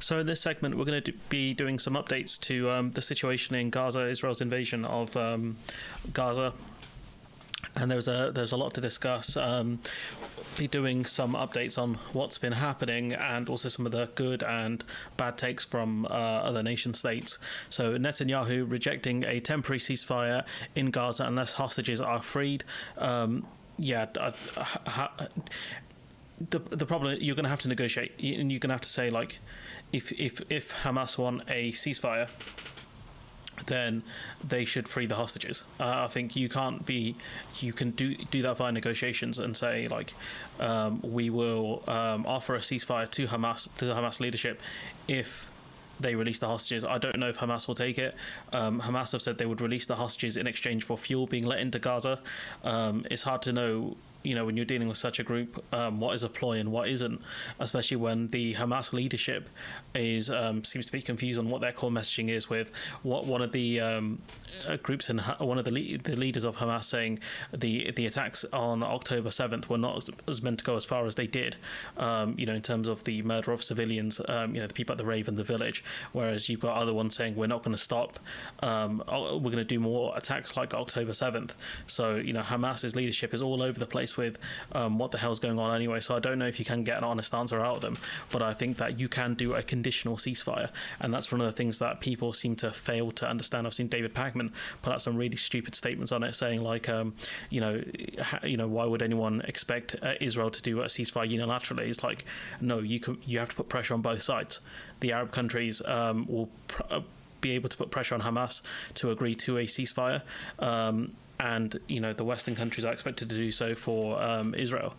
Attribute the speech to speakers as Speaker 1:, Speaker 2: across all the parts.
Speaker 1: So in this segment, we're going to be doing some updates to the situation in Gaza, Israel's invasion of Gaza, and there's a lot to discuss. Be doing some updates on what's been happening and also some of the good and bad takes from other nation states. So Netanyahu rejecting a temporary ceasefire in Gaza unless hostages are freed. The problem, you're going to have to negotiate, and you're going to have to say, like, if Hamas want a ceasefire, then they should free the hostages. I think you can do that via negotiations and say, like, we will offer a ceasefire to the Hamas leadership if they release the hostages. I don't know if Hamas will take it. Hamas have said they would release the hostages in exchange for fuel being let into Gaza. It's hard to know, when you're dealing with such a group, what is a ploy and what isn't, especially when the Hamas leadership seems to be confused on what their core messaging is, with what one of the groups and one of the leaders of Hamas saying the attacks on October 7th were not as meant to go as far as they did, in terms of the murder of civilians, the people at the rave and the village, whereas you've got other ones saying we're not going to stop, we're going to do more attacks like October 7th. So, Hamas's leadership is all over the place with what the hell's going on anyway. So I don't know if you can get an honest answer out of them, but I think that you can do a conditional ceasefire, and that's one of the things that people seem to fail to understand. I've seen David Pagman put out some really stupid statements on it, saying like, why would anyone expect Israel to do a ceasefire unilaterally? It's like, no, you have to put pressure on both sides. The Arab countries will be able to put pressure on Hamas to agree to a ceasefire. And the Western countries are expected to do so for Israel.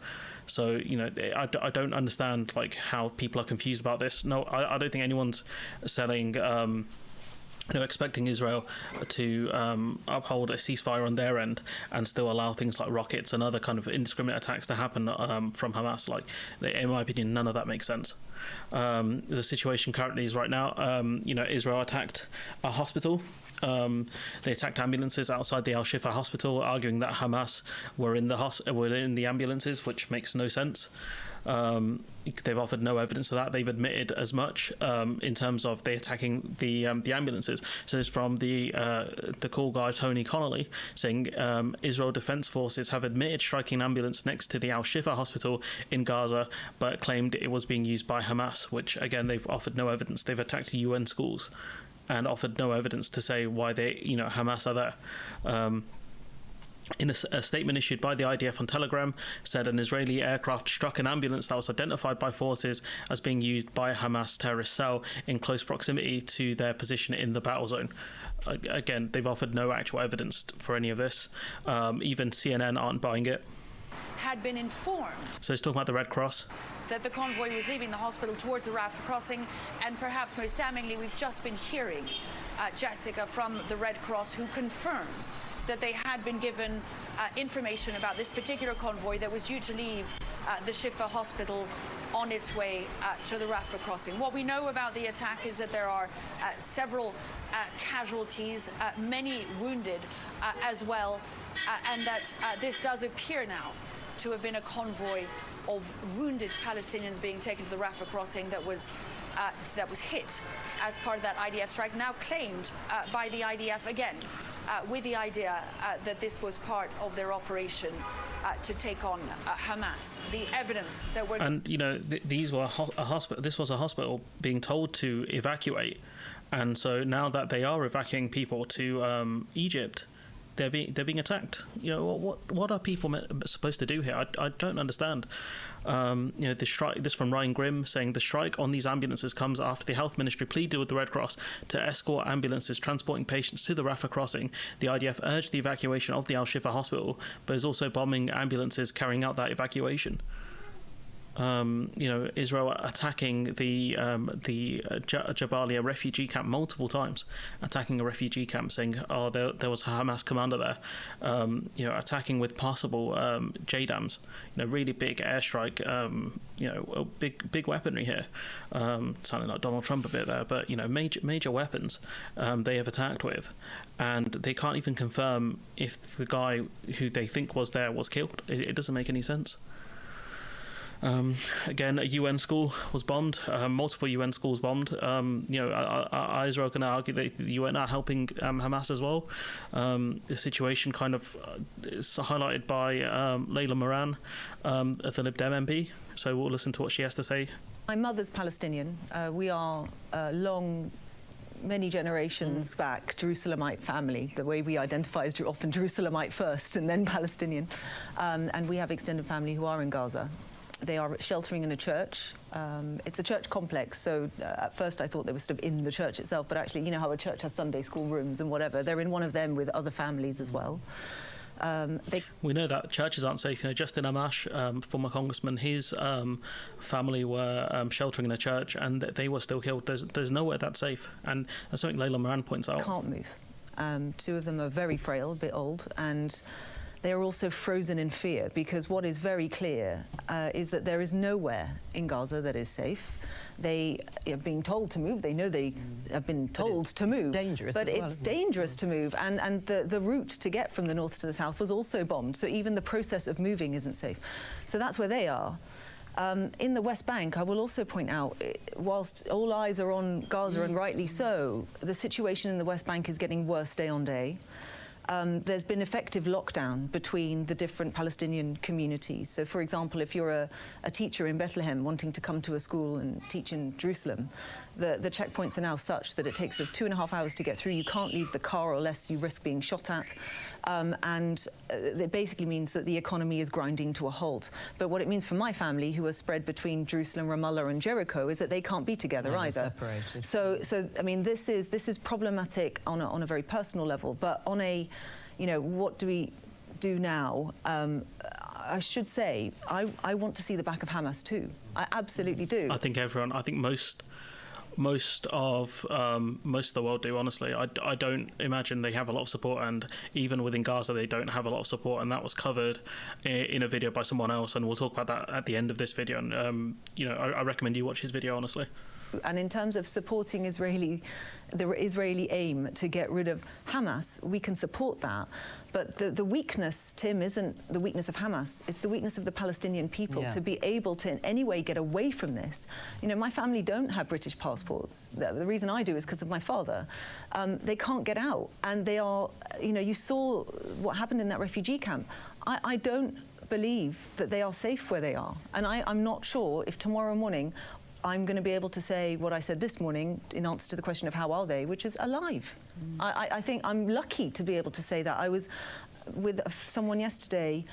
Speaker 1: So I don't understand like how people are confused about this. No, I don't think anyone's selling expecting Israel to uphold a ceasefire on their end and still allow things like rockets and other kind of indiscriminate attacks to happen from Hamas. Like, in my opinion, none of that makes sense. The situation currently is right now, Israel attacked a hospital. They attacked ambulances outside the Al-Shifa hospital, arguing that Hamas were in the ambulances, which makes no sense. They've offered no evidence of that. They've admitted as much in terms of they attacking the ambulances. So it's from the cool guy Tony Connolly saying Israel Defense Forces have admitted striking an ambulance next to the Al-Shifa hospital in Gaza, but claimed it was being used by Hamas, which again they've offered no evidence. They've attacked UN schools and offered no evidence to say why they, Hamas are there. In a statement issued by the IDF on Telegram, said an Israeli aircraft struck an ambulance that was identified by forces as being used by a Hamas terrorist cell in close proximity to their position in the battle zone. Again, they've offered no actual evidence for any of this. Even CNN aren't buying it.
Speaker 2: Had been informed.
Speaker 1: So it's talking about the Red Cross.
Speaker 2: That the convoy was leaving the hospital towards the Rafah crossing, and perhaps most damningly, we've just been hearing Jessica from the Red Cross, who confirmed that they had been given information about this particular convoy that was due to leave the Shifa hospital on its way to the Rafah crossing. What we know about the attack is that there are several casualties, many wounded as well, and that this does appear now to have been a convoy of wounded Palestinians being taken to the Rafah crossing that was hit as part of that IDF strike, now claimed by the IDF again, with the idea that this was part of their operation to take on Hamas. The evidence that we're...
Speaker 1: And, these were a hospital. This was a hospital being told to evacuate. And so now that they are evacuating people to Egypt, they're being attacked. What are people supposed to do here? I don't understand. The strike. This from Ryan Grimm saying the strike on these ambulances comes after the health ministry pleaded with the Red Cross to escort ambulances transporting patients to the Rafah crossing. The IDF urged the evacuation of the Al-Shifa hospital, but is also bombing ambulances carrying out that evacuation. Israel attacking the Jabalia refugee camp multiple times, attacking a refugee camp, saying, "Oh, there was a Hamas commander there," attacking with possible JDAMs, really big airstrike, big weaponry here, sounding like Donald Trump a bit there, but major weapons they have attacked with, and they can't even confirm if the guy who they think was there was killed. It doesn't make any sense. Again, a UN school was bombed. Multiple UN schools bombed. Israel can argue that the UN are helping Hamas as well. The situation kind of is highlighted by Layla Moran, the Lib Dem MP. So we'll listen to what she has to say.
Speaker 3: My mother's Palestinian. We are many generations back, Jerusalemite family. The way we identify is often Jerusalemite first and then Palestinian. And we have extended family who are in Gaza. They are sheltering in a church. It's a church complex, so at first I thought they were sort of in the church itself, but actually, you know how a church has Sunday school rooms and whatever. They're in one of them with other families as well.
Speaker 1: We know that churches aren't safe. You know, Justin Amash, former congressman, his family were sheltering in a church and they were still killed. There's nowhere that's safe, and that's something Layla Moran points out.
Speaker 3: Can't move. Two of them are very frail, a bit old, and they are also frozen in fear, because what is very clear is that there is nowhere in Gaza that is safe. They are being told to move. They know they have been told to move.
Speaker 4: Dangerous,
Speaker 3: but
Speaker 4: as well,
Speaker 3: it's dangerous to move, and the route to get from the north to the south was also bombed. So even the process of moving isn't safe. So that's where they are. In the West Bank, I will also point out, whilst all eyes are on Gaza, and rightly so, the situation in the West Bank is getting worse day on day. There's been effective lockdown between the different Palestinian communities. So, for example, if you're a teacher in Bethlehem wanting to come to a school and teach in Jerusalem, the checkpoints are now such that it takes sort of 2.5 hours to get through. You can't leave the car or less you risk being shot at. It basically means that the economy is grinding to a halt. But what it means for my family, who are spread between Jerusalem, Ramallah and Jericho, is that they can't be together either.
Speaker 4: Separated.
Speaker 3: So I mean, this is problematic on a very personal level, but on a, you know, what do we do now? I should say, I want to see the back of Hamas too. I absolutely do.
Speaker 1: I think most of the world do, honestly. I don't imagine they have a lot of support, and even within Gaza they don't have a lot of support, and that was covered in a video by someone else, and we'll talk about that at the end of this video. And I recommend you watch his video, honestly.
Speaker 3: And in terms of supporting the Israeli aim to get rid of Hamas, we can support that. But the weakness, Tim, isn't the weakness of Hamas. It's the weakness of the Palestinian people to be able to in any way get away from this. You know, my family don't have British passports. The reason I do is because of my father. They can't get out. And they are, you know, you saw what happened in that refugee camp. I don't believe that they are safe where they are. And I'm not sure if tomorrow morning I'm going to be able to say what I said this morning in answer to the question of how are they, which is alive. I think I'm lucky to be able to say that. I was with someone yesterday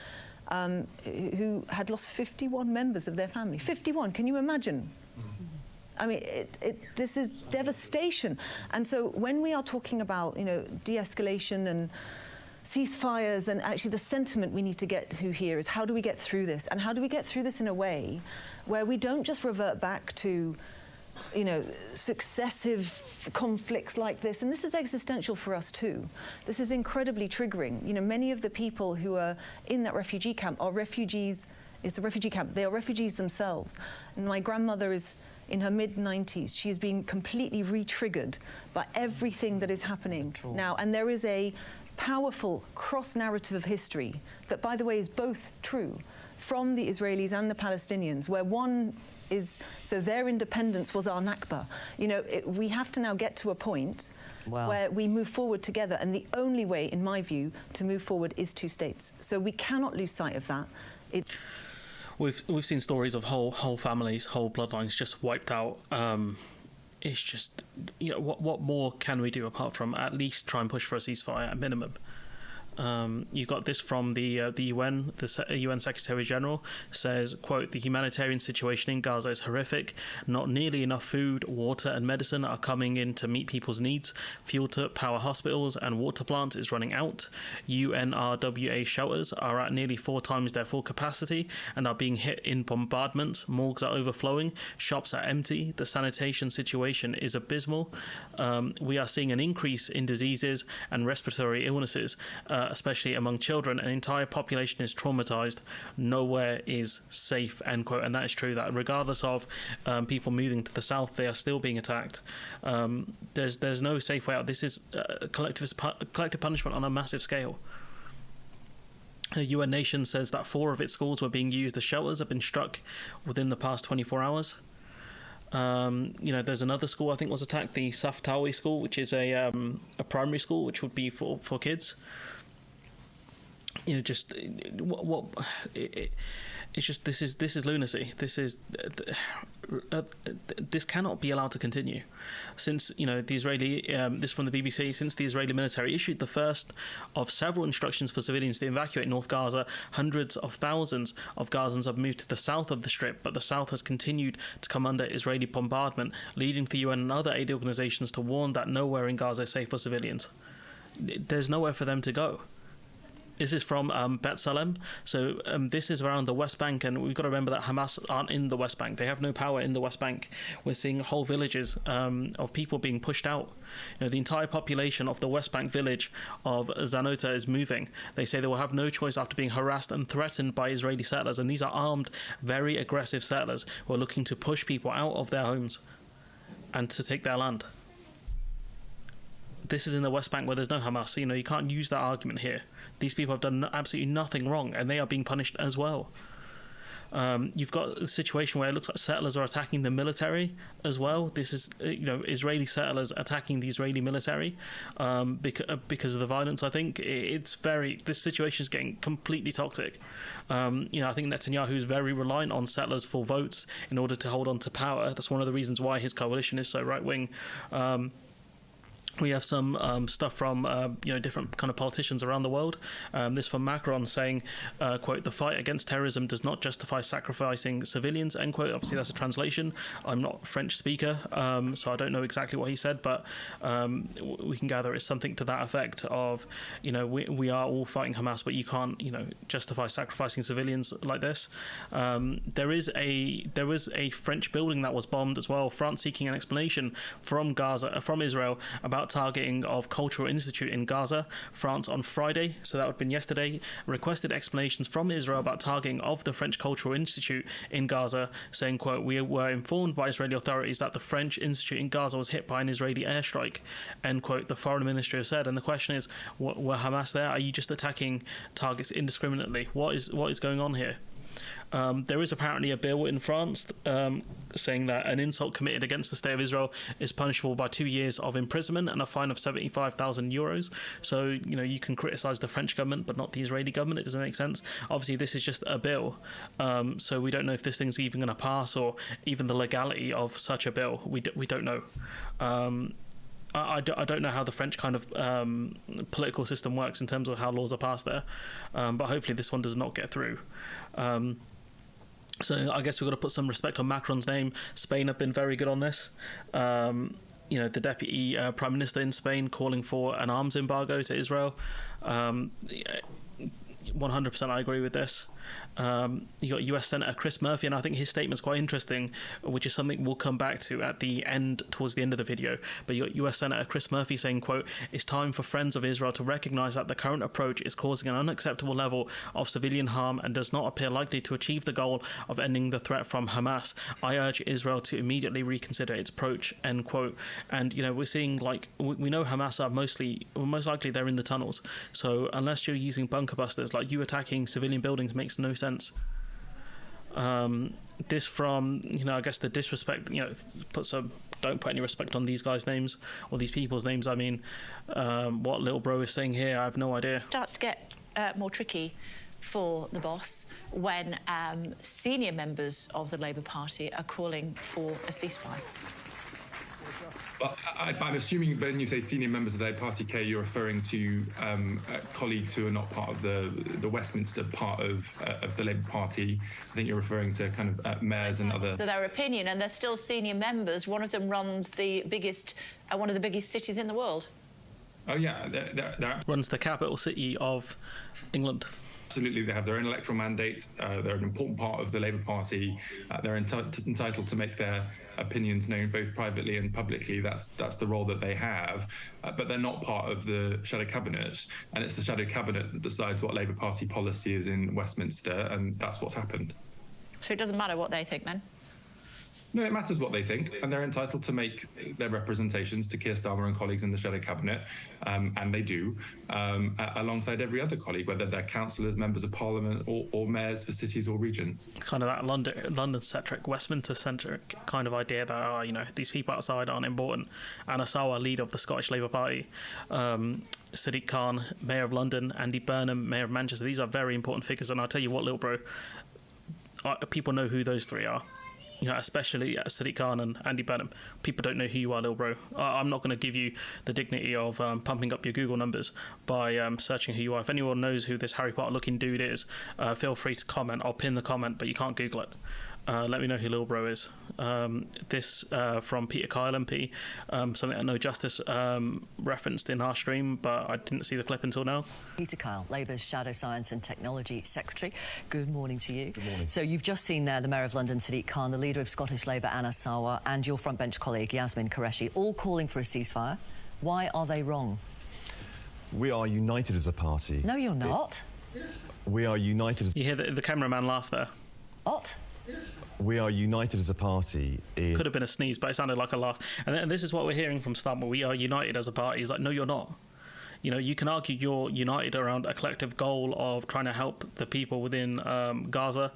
Speaker 3: who had lost 51 members of their family. 51, can you imagine? I mean, this is devastation. And so when we are talking about, you know, de-escalation and ceasefires, and actually the sentiment we need to get to here is how do we get through this? And how do we get through this in a way where we don't just revert back to, you know, successive conflicts like this? And this is existential for us too. This is incredibly triggering. You know, many of the people who are in that refugee camp are refugees. It's a refugee camp. They are refugees themselves. And my grandmother is in her mid-90s. She is being completely re-triggered by everything that is happening now. And there is a powerful cross-narrative of history that, by the way, is both true from the Israelis and the Palestinians, where one is, so their independence was our Nakba. You know, we have to now get to a point where we move forward together, and the only way, in my view, to move forward is two states. So we cannot lose sight of that.
Speaker 1: We've seen stories of whole families, whole bloodlines just wiped out. It's just, you know, what more can we do apart from at least try and push for a ceasefire at minimum? You got this from the UN. The UN Secretary General says, quote, "The humanitarian situation in Gaza is horrific. Not nearly enough food, water and medicine are coming in to meet people's needs. Fuel to power hospitals and water plants is running out. UNRWA shelters are at nearly 4 times their full capacity and are being hit in bombardments. Morgues are overflowing. Shops are empty. The sanitation situation is abysmal. We are seeing an increase in diseases and respiratory illnesses, especially among children. An entire population is traumatized. Nowhere is safe," end quote. And that is true, that regardless of people moving to the south, they are still being attacked. There's no safe way out. This is collective punishment on a massive scale. A UN nation says that 4 of its schools were being used as shelters have been struck within the past 24 hours. There's another school I think was attacked, the Saftawi school, which is a primary school, which would be for kids. It's just this is lunacy. This cannot be allowed to continue. Since the Israeli, this from the BBC, since the Israeli military issued the first of several instructions for civilians to evacuate North Gaza, hundreds of thousands of Gazans have moved to the south of the Strip, but the south has continued to come under Israeli bombardment, leading the UN and other aid organisations to warn that nowhere in Gaza is safe for civilians. There's nowhere for them to go. This is from Bet Salem. So this is around the West Bank, and we've got to remember that Hamas aren't in the West Bank. They have no power in the West Bank. We're seeing whole villages of people being pushed out. The entire population of the West Bank village of Zanota is moving. They say they will have no choice after being harassed and threatened by Israeli settlers, and these are armed, very aggressive settlers who are looking to push people out of their homes and to take their land. This is in the West Bank where there's no Hamas. You can't use that argument here. These people have done absolutely nothing wrong, and they are being punished as well. You've got a situation where it looks like settlers are attacking the military as well. This is, Israeli settlers attacking the Israeli military because of the violence. I think this situation is getting completely toxic. I think Netanyahu is very reliant on settlers for votes in order to hold on to power. That's one of the reasons why his coalition is so right-wing. We have some stuff from different kind of politicians around the world. This from Macron saying, quote, "The fight against terrorism does not justify sacrificing civilians," end quote. Obviously, that's a translation. I'm not a French speaker, so I don't know exactly what he said, but we can gather it's something to that effect of, we are all fighting Hamas, but you can't, justify sacrificing civilians like this. There was a French building that was bombed as well. France seeking an explanation from Israel about targeting of Cultural Institute in Gaza. France on Friday, so that would have been yesterday, requested explanations from Israel about targeting of the French Cultural Institute in Gaza, saying, quote, "We were informed by Israeli authorities that the French Institute in Gaza was hit by an Israeli airstrike," end quote, the foreign ministry has said. And the question is, were Hamas there? Are you just attacking targets indiscriminately? What is going on here? There is apparently a bill in France saying that an insult committed against the state of Israel is punishable by 2 years of imprisonment and a fine of 75,000 euros. So, you can criticise the French government, but not the Israeli government. It doesn't make sense. Obviously, this is just a bill. So we don't know if this thing's even going to pass or even the legality of such a bill. We don't know. I don't know how the French kind of political system works in terms of how laws are passed there, but hopefully this one does not get through. So I guess we've got to put some respect on Macron's name. Spain have been very good on this. The deputy prime minister in Spain calling for an arms embargo to Israel. 100% I agree with this. You got US Senator Chris Murphy, and I think his statement's quite interesting, which is something we'll come back to at the end, towards the end of the video. But you got US Senator Chris Murphy saying, quote, "It's time for friends of Israel to recognise that the current approach is causing an unacceptable level of civilian harm and does not appear likely to achieve the goal of ending the threat from Hamas. I urge Israel to immediately reconsider its approach," end quote. And we're seeing, we know Hamas are most likely they're in the tunnels. So unless you're using bunker busters, you attacking civilian buildings makes no sense. This from, I guess the disrespect, don't put any respect on these guys' names or these people's names. I mean, what little bro is saying here, I have no idea.
Speaker 4: It starts to get more tricky for the boss when senior members of the Labour Party are calling for a ceasefire.
Speaker 5: Well, I'm assuming when you say senior members of the Labour Party, Kay, you're referring to colleagues who are not part of the Westminster part of the Labour Party. I think you're referring to kind of mayors and other.
Speaker 4: So their opinion, and they're still senior members. One of them runs one of the biggest cities in the world.
Speaker 5: Oh yeah, they're
Speaker 1: Runs the capital city of England.
Speaker 5: Absolutely, they have their own electoral mandates. They're an important part of the Labour Party. They're entitled to make their opinions known both privately and publicly. That's the role that they have. But they're not part of the shadow cabinet, and it's the shadow cabinet that decides what Labour Party policy is in Westminster, and that's what's happened.
Speaker 4: So it doesn't matter what they think then?
Speaker 5: No, it matters what they think, and they're entitled to make their representations to Keir Starmer and colleagues in the shadow cabinet, and they do, alongside every other colleague, whether they're councillors, members of parliament, or mayors for cities or regions.
Speaker 1: Kind of that London-centric, Westminster-centric kind of idea that, these people outside aren't important. Anna Sawar, leader of the Scottish Labour Party, Sadiq Khan, Mayor of London, Andy Burnham, Mayor of Manchester, these are very important figures, and I'll tell you what, little bro, people know who those three are. Especially Sadiq Khan and Andy Burnham. People don't know who you are, little bro. I'm not going to give you the dignity of pumping up your Google numbers by searching who you are. If anyone knows who this Harry Potter-looking dude is, feel free to comment. I'll pin the comment, but you can't Google it. Let me know who Lil Bro is. This from Peter Kyle MP, something that No Justice referenced in our stream, but I didn't see the clip until now.
Speaker 6: Peter Kyle, Labour's Shadow Science and Technology Secretary. Good morning to you.
Speaker 7: Good morning.
Speaker 6: So you've just seen there the Mayor of London, Sadiq Khan, the leader of Scottish Labour, Anna Sawar, and your frontbench colleague, Yasmin Qureshi, all calling for a ceasefire. Why are they wrong?
Speaker 7: We are united as a party.
Speaker 6: No, you're not.
Speaker 7: We are united as...
Speaker 1: You hear the cameraman laugh there?
Speaker 6: What?
Speaker 7: We are united as a party.
Speaker 1: Could have been a sneeze, but it sounded like a laugh. And this is what we're hearing from Starmer. We are united as a party. He's like, no, you're not. You can argue you're united around a collective goal of trying to help the people within Gaza,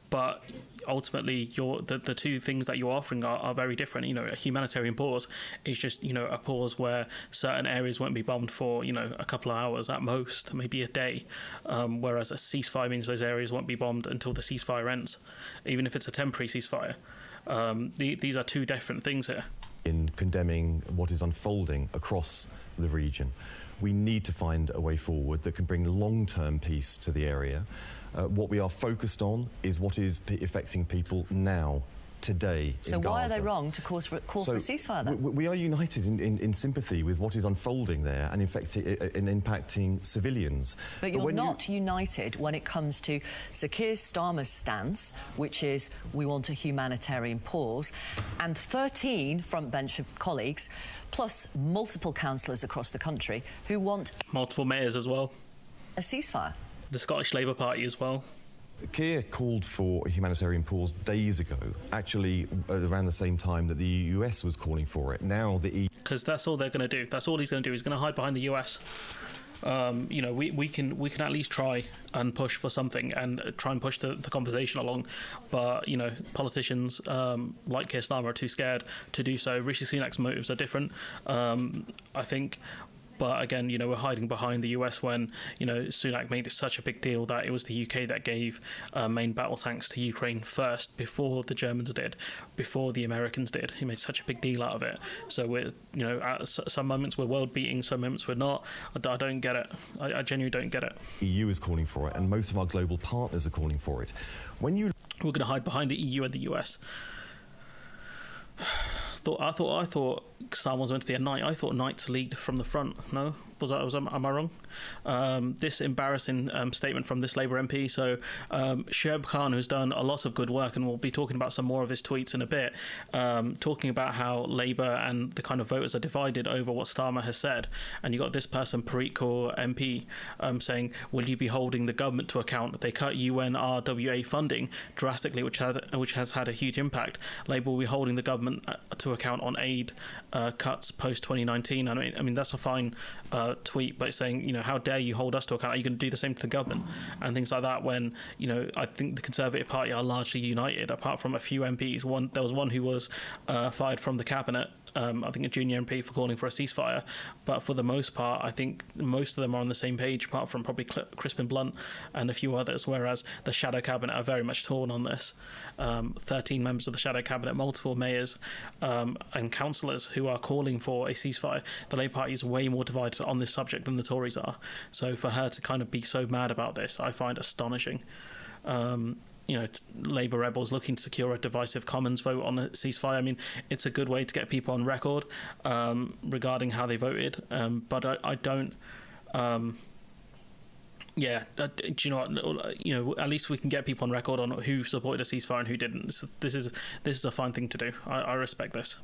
Speaker 1: but ultimately the two things that you're offering are very different. A humanitarian pause is just a pause where certain areas won't be bombed for a couple of hours at most, maybe a day, whereas a ceasefire means those areas won't be bombed until the ceasefire ends, even if it's a temporary ceasefire. These are two different things here.
Speaker 7: In condemning what is unfolding across the region, we need to find a way forward that can bring long-term peace to the area. What we are focused on is what is affecting people now, today,
Speaker 6: so
Speaker 7: in Gaza.
Speaker 6: Why are they wrong to call for a ceasefire then?
Speaker 7: We are united in sympathy with what is unfolding there and impacting civilians.
Speaker 6: But you're not united when it comes to Sir Keir Starmer's stance, which is we want a humanitarian pause, and 13 frontbench of colleagues, plus multiple councillors across the country who want...
Speaker 1: Multiple mayors as well.
Speaker 6: A ceasefire.
Speaker 1: The Scottish Labour Party as well.
Speaker 7: Keir called for a humanitarian pause days ago, actually around the same time that the US was calling for it. Now the EU...
Speaker 1: Because that's all they're going to do. That's all he's going to do. He's going to hide behind the US. We can at least try and push for something and try and push the conversation along. But, politicians like Keir Starmer are too scared to do so. Rishi Sunak's motives are different, I think. But again, we're hiding behind the US when, Sunak made it such a big deal that it was the UK that gave main battle tanks to Ukraine first, before the Germans did, before the Americans did. He made such a big deal out of it. So we're, at some moments we're world beating, some moments we're not. I don't get it. I genuinely don't get it.
Speaker 7: EU is calling for it, and most of our global partners are calling for it. We're going
Speaker 1: to hide behind the EU and the US. I thought Star Wars was meant to be a knight. I thought knights lead from the front. No, am I wrong? This embarrassing statement from this Labour MP. So Shoaib Khan, who's done a lot of good work, and we'll be talking about some more of his tweets in a bit, talking about how Labour and the kind of voters are divided over what Starmer has said. And you got this person, Preet Kaur MP, saying, "Will you be holding the government to account? They cut UNRWA funding drastically, which has had a huge impact. Labour will be holding the government to account on aid cuts post 2019. I mean that's a fine tweet, but saying, how dare you hold us to account? Are you going to do the same to the government and things like that? When I think the Conservative Party are largely united, apart from a few MPs. There was one who was fired from the cabinet. I think a junior MP for calling for a ceasefire, but for the most part, I think most of them are on the same page, apart from probably Crispin Blunt and a few others. Whereas the shadow cabinet are very much torn on this. 13 members of the shadow cabinet, multiple mayors and councillors who are calling for a ceasefire. The Labour Party is way more divided on this subject than the Tories are. So for her to kind of be so mad about this, I find astonishing. Labour rebels looking to secure a divisive Commons vote on a ceasefire. I mean, it's a good way to get people on record regarding how they voted, but I don't. Do you know what? At least we can get people on record on who supported a ceasefire and who didn't. This is a fine thing to do. I respect this.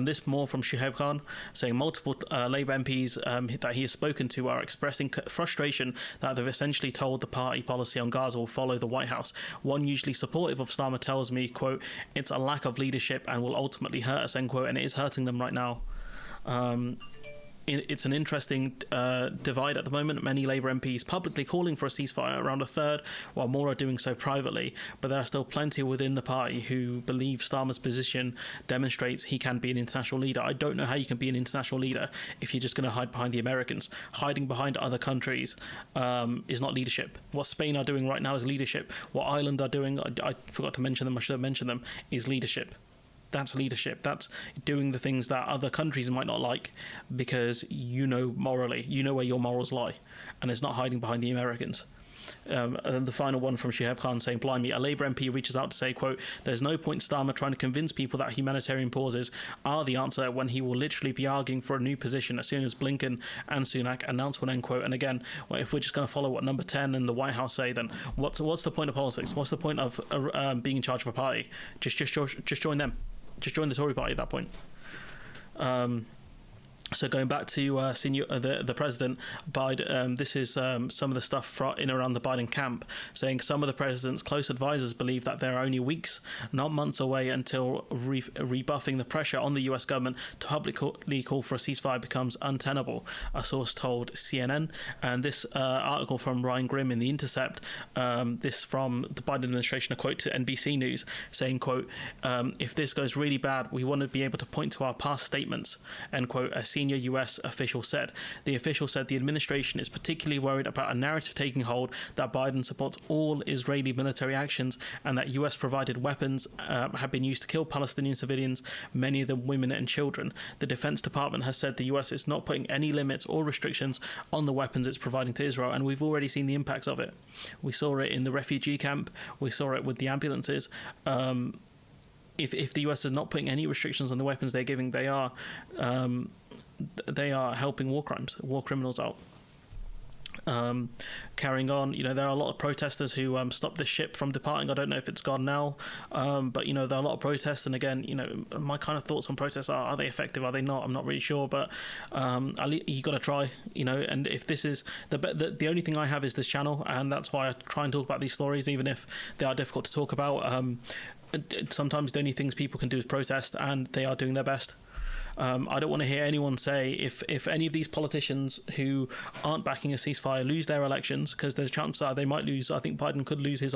Speaker 1: This more from Shuaib Khan, saying multiple Labour MPs that he has spoken to are expressing frustration that they've essentially told the party policy on Gaza will follow the White House. One usually supportive of Starmer tells me, quote, it's a lack of leadership and will ultimately hurt us, end quote, and it is hurting them right now. It's an interesting divide at the moment. Many Labour MPs publicly calling for a ceasefire, around a third, while more are doing so privately. But there are still plenty within the party who believe Starmer's position demonstrates he can be an international leader. I don't know how you can be an international leader if you're just going to hide behind the Americans. Hiding behind other countries is not leadership. What Spain are doing right now is leadership. What Ireland are doing, I forgot to mention them, I should have mentioned them, is leadership. That's leadership. That's doing the things that other countries might not like because you know morally, you know where your morals lie, and it's not hiding behind the Americans. And then the final one from Shuaib Khan saying, blimey, a Labour MP reaches out to say, quote, there's no point Starmer trying to convince people that humanitarian pauses are the answer when he will literally be arguing for a new position as soon as Blinken and Sunak announce one, end quote. And again, if we're just going to follow what Number 10 and the White House say, then what's the point of politics? What's the point of being in charge of a party? Just join them. Just join the Tory party at that point. So going back to the president, Biden, this is some of the stuff in and around the Biden camp, saying some of the president's close advisors believe that there are only weeks, not months away until rebuffing the pressure on the US government to publicly call for a ceasefire becomes untenable, a source told CNN. And this article from Ryan Grimm in The Intercept, this from the Biden administration, a quote to NBC News, saying, quote, if this goes really bad, we want to be able to point to our past statements, end quote, a senior US official said. The official said the administration is particularly worried about a narrative taking hold that Biden supports all Israeli military actions and that US provided weapons have been used to kill Palestinian civilians, many of them women and children. The Defense Department has said the US is not putting any limits or restrictions on the weapons it's providing to Israel, and we've already seen the impacts of it. We saw it in the refugee camp, we saw it with the ambulances. If the US is not putting any restrictions on the weapons they're giving, they are helping war criminals out. Carrying on, there are a lot of protesters who stopped this ship from departing. I don't know if it's gone now, but there are a lot of protests, and again, my kind of thoughts on protests are they effective, are they not? I'm not really sure, but you got to try, and if this is the only thing I have is this channel, and that's why I try and talk about these stories, even if they are difficult to talk about. Sometimes the only things people can do is protest, and they are doing their best. I don't want to hear anyone say if any of these politicians who aren't backing a ceasefire lose their elections, because there's a chance that they might lose. I think Biden could lose his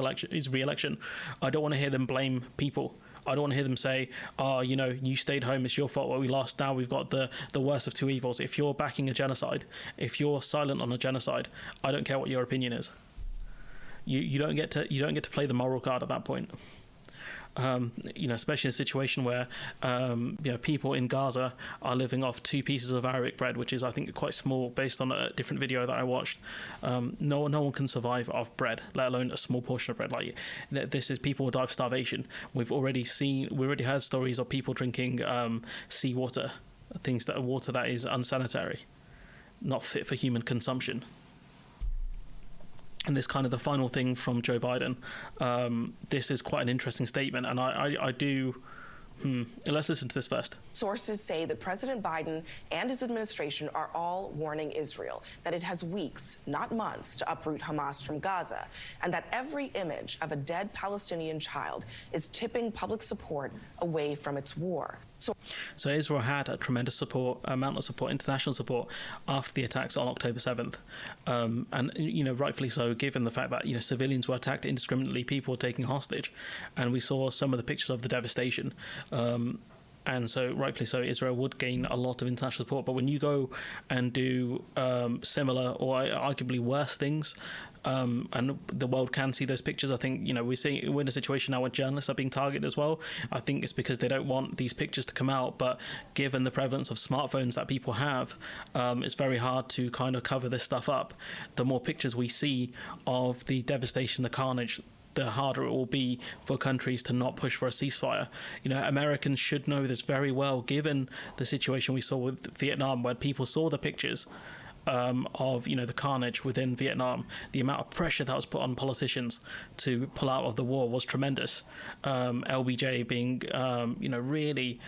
Speaker 1: re-election. I don't want to hear them blame people. I don't want to hear them say, you stayed home, it's your fault, we lost, now we've got the worst of two evils. If you're backing a genocide, if you're silent on a genocide, I don't care what your opinion is. You don't get to play the moral card at that point. Especially in a situation where people in Gaza are living off 2 pieces of Arabic bread, which is, I think, quite small based on a different video that I watched. No one can survive off bread, let alone a small portion of bread. Like this is, people will die of starvation. We already heard stories of people drinking seawater, water that is unsanitary, not fit for human consumption. And this kind of the final thing from Joe Biden. This is quite an interesting statement, and I do. Let's listen to this first.
Speaker 8: Sources say that President Biden and his administration are all warning Israel that it has weeks, not months, to uproot Hamas from Gaza, and that every image of a dead Palestinian child is tipping public support away from its war.
Speaker 1: So Israel had a tremendous amount of support, international support, after the attacks on October 7th. And, rightfully so, given the fact that, civilians were attacked indiscriminately, people were taken hostage. And we saw some of the pictures of the devastation. And so, rightfully so, Israel would gain a lot of international support. But when you go and do similar or arguably worse things, and the world can see those pictures, I think, we're in a situation now where journalists are being targeted as well. I think it's because they don't want these pictures to come out. But given the prevalence of smartphones that people have, it's very hard to kind of cover this stuff up. The more pictures we see of the devastation, the carnage, the harder it will be for countries to not push for a ceasefire. Americans should know this very well, given the situation we saw with Vietnam, where people saw the pictures of the carnage within Vietnam, the amount of pressure that was put on politicians to pull out of the war was tremendous. LBJ being really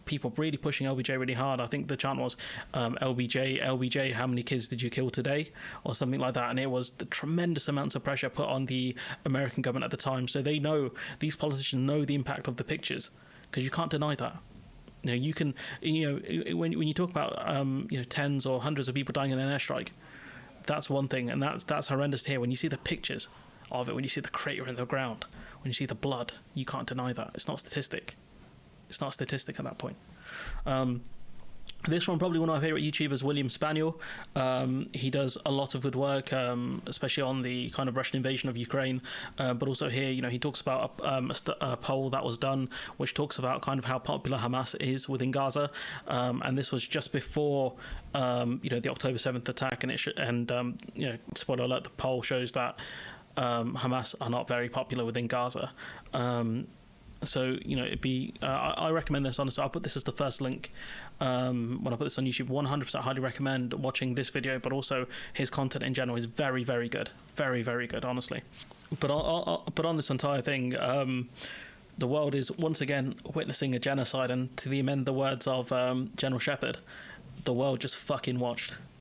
Speaker 1: people really pushing LBJ really hard. I think the chant was LBJ, how many kids did you kill today, or something like that. And it was the tremendous amounts of pressure put on the American government at the time. So they know, these politicians know the impact of the pictures, because you can't deny that. You can, when you talk about tens or hundreds of people dying in an airstrike, that's one thing, and that's horrendous to hear. When you see the pictures of it, when you see the crater in the ground, when you see the blood, you can't deny that. It's not a statistic. It's not a statistic at that point. This one, probably one of my favourite YouTubers, William Spaniel. He does a lot of good work, especially on the kind of Russian invasion of Ukraine. But also here, he talks about a poll that was done, which talks about kind of how popular Hamas is within Gaza. And this was just before, the October 7th attack. And spoiler alert, the poll shows that Hamas are not very popular within Gaza. So, it'd be, I recommend this, honestly. I'll put this as the first link when I put this on YouTube. 100% highly recommend watching this video, but also his content in general is very, very good. Very, very good, honestly. But on this entire thing, the world is once again witnessing a genocide, and to amend the words of General Shepard, the world just fucking watched.